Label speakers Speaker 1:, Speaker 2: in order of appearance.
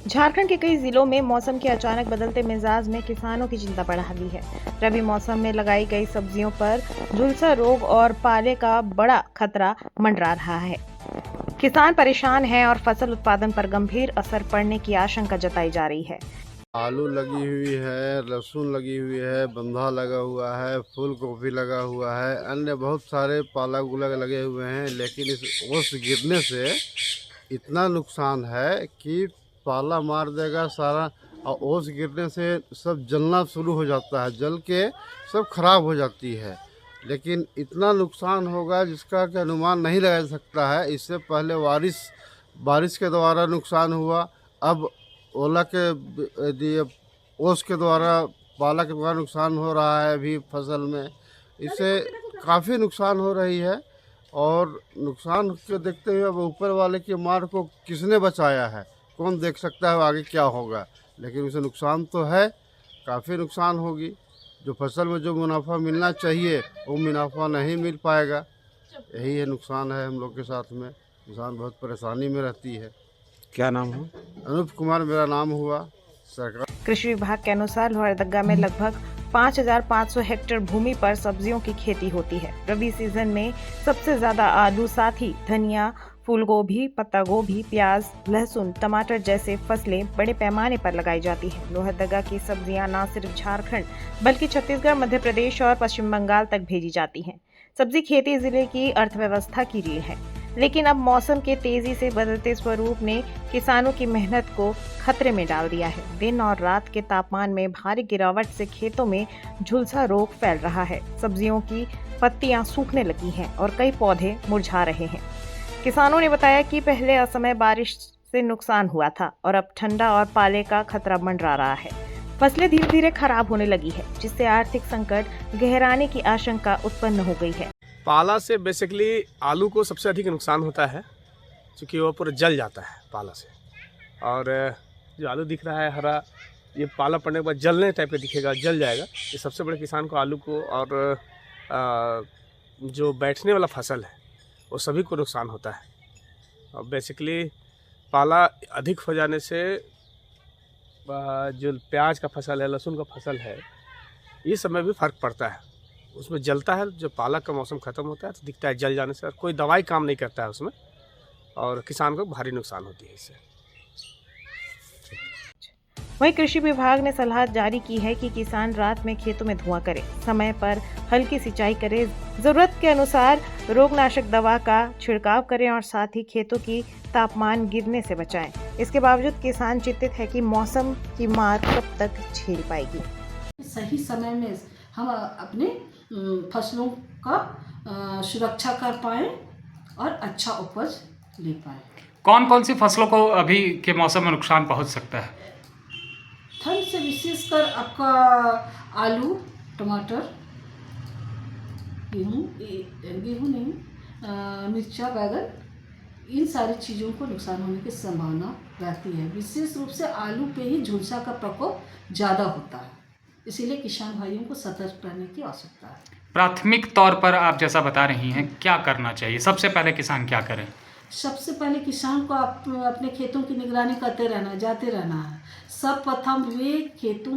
Speaker 1: झारखंड के कई जिलों में मौसम के अचानक बदलते मिजाज में किसानों की चिंता बढ़ा दी है। रबी मौसम में लगाई गई सब्जियों पर झुलसा रोग और पाले का बड़ा खतरा मंडरा रहा है। किसान परेशान हैं और फसल उत्पादन पर गंभीर असर पड़ने की आशंका जताई जा रही है।
Speaker 2: आलू लगी हुई है, लहसुन लगी हुई है, बंधा लगा हुआ है, फूल गोभी लगा हुआ है, अन्य बहुत सारे पालक उलग लगे हुए हैं। लेकिन इस ओस गिरने से इतना नुकसान है कि पाला मार देगा सारा, और ओस गिरने से सब जलना शुरू हो जाता है, जल के सब खराब हो जाती है। लेकिन इतना नुकसान होगा जिसका कि अनुमान नहीं लगा जा सकता है। इससे पहले बारिश के द्वारा नुकसान हुआ, अब ओला के दिए ओस के द्वारा पाला के द्वारा नुकसान हो रहा है अभी फसल में। इससे काफ़ी नुकसान हो रही है, और नुकसान को देखते हुए अब ऊपर वाले की मार को किसने बचाया है, कौन देख सकता है आगे क्या होगा। लेकिन उसे नुकसान तो है, काफ़ी नुकसान होगी। जो फसल में जो मुनाफा मिलना चाहिए वो मुनाफा नहीं मिल पाएगा। यही है नुकसान है हम लोग के साथ में। किसान बहुत परेशानी में रहती है।
Speaker 3: क्या नाम है?
Speaker 2: अनूप कुमार मेरा नाम हुआ। सरकार
Speaker 1: कृषि विभाग के अनुसार लोहरदगा में लगभग 5,500 हेक्टेयर भूमि पर सब्जियों की खेती होती है। रबी सीजन में सबसे ज्यादा आलू, साथ ही धनिया, फूलगोभी, पत्ता गोभी, प्याज, लहसुन, टमाटर जैसे फसलें बड़े पैमाने पर लगाई जाती है। लोहरदगा की सब्जियां न सिर्फ झारखंड बल्कि छत्तीसगढ़, मध्य प्रदेश और पश्चिम बंगाल तक भेजी जाती हैं। सब्जी खेती जिले की अर्थव्यवस्था की रीढ़ है, लेकिन अब मौसम के तेजी से बदलते स्वरूप ने किसानों की मेहनत को खतरे में डाल दिया है। दिन और रात के तापमान में भारी गिरावट से खेतों में झुलसा रोग फैल रहा है। सब्जियों की पत्तियां सूखने लगी हैं और कई पौधे मुरझा रहे हैं। किसानों ने बताया कि पहले असमय बारिश से नुकसान हुआ था और अब ठंडा और पाले का खतरा मंडरा रहा है। फसलें धीरे धीरे खराब होने लगी है, जिससे आर्थिक संकट गहराने की आशंका उत्पन्न हो गई है।
Speaker 4: पाला से बेसिकली आलू को सबसे अधिक नुकसान होता है, क्योंकि वो पूरा जल जाता है पाला से। और जो आलू दिख रहा है हरा, ये पाला पड़ने के बाद जलने टाइप का दिखेगा, जल जाएगा। ये सबसे बड़े किसान को आलू को और जो बैठने वाला फसल है वो सभी को नुकसान होता है। और बेसिकली पाला अधिक हो जाने से जो प्याज का फसल है, लहसुन का फसल है, ये सब में भी फ़र्क पड़ता है। उसमें जलता है, जब पालक का मौसम ख़त्म होता है तो दिखता है जल जाने से, और कोई दवाई काम नहीं करता है उसमें, और किसान को भारी नुकसान होती है इससे।
Speaker 1: वहीं कृषि विभाग ने सलाह जारी की है कि किसान रात में खेतों में धुआं करें, समय पर हल्की सिंचाई करें, जरूरत के अनुसार रोगनाशक दवा का छिड़काव करें और साथ ही खेतों की तापमान गिरने से बचाएं। इसके बावजूद किसान चिंतित है कि मौसम की मार कब तक झेल पाएगी।
Speaker 5: सही समय में हम अपने फसलों का सुरक्षा कर पाएँ और अच्छा उपज ले पाएँ।
Speaker 3: कौन कौन सी फसलों को अभी के मौसम में नुकसान पहुंच सकता है?
Speaker 5: ठंड से विशेषकर आपका आलू, टमाटर, गेहूँ नहीं, मिर्चा, बैगन, इन सारी चीज़ों को नुकसान होने की संभावना रहती है। विशेष रूप से आलू पे ही झुलसा का प्रकोप ज़्यादा होता है, इसीलिए किसान भाइयों को सतर्क रहने की आवश्यकता है।
Speaker 3: प्राथमिक तौर पर आप जैसा बता रही हैं, क्या करना चाहिए? सबसे पहले किसान क्या करें?
Speaker 5: सबसे पहले किसान को अपने खेतों की निगरानी करते रहना, जाते रहना है। सर्वप्रथम वे खेतों